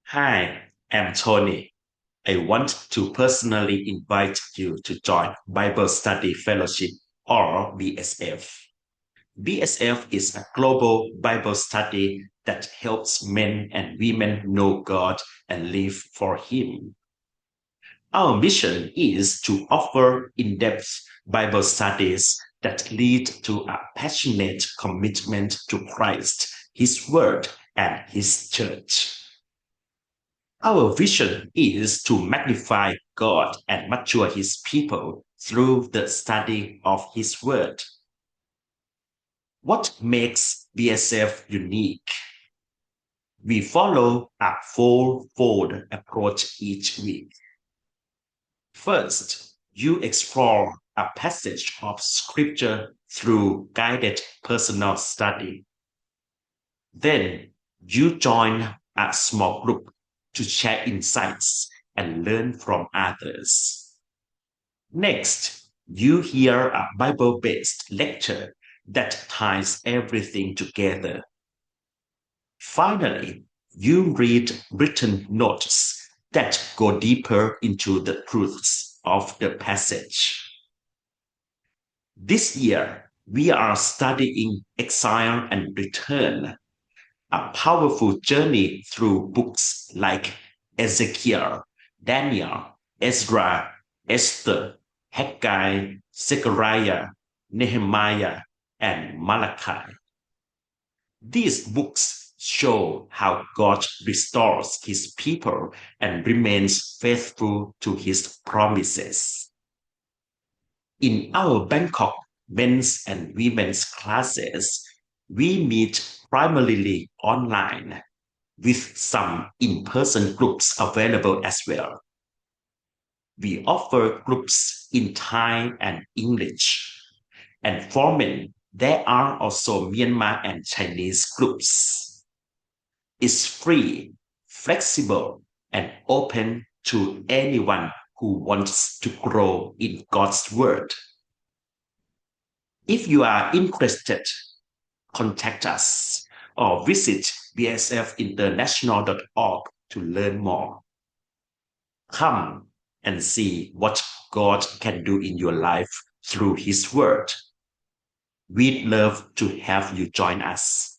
Hi, I'm Tony. I want to personally invite you to join Bible Study Fellowship or BSF. BSF is a global Bible study that helps men and women know God and live for Him. Our mission is to offer in depth Bible studies that lead to a passionate commitment to Christ, His Word, and His church. Our vision is to magnify God and mature His people through the study of His Word. What makes BSF unique? We follow a four-fold approach each week. First, you explore a passage of Scripture through guided personal study. Then, you join a small group to share insights and learn from others. Next, you hear a Bible based lecture that ties everything together. Finally, you read written notes that go deeper into the truths of the passage. This year, we are studying Exile and Return, a powerful journey through books like Ezekiel, Daniel, Ezra, Esther, Haggai, Zechariah, Nehemiah, and Malachi. These books show how God restores his people and remains faithful to his promises. In our Bangkok men's and women's classes, we meet primarily online with some in-person groups available as well. We offer groups in Thai and English. And for men, there are also Myanmar and Chinese groups. It's free, flexible, and open to anyone who wants to grow in God's Word. If you are interested, contact us or visit bsfinternational.org to learn more. Come and see what God can do in your life through His Word. We'd love to have you join us.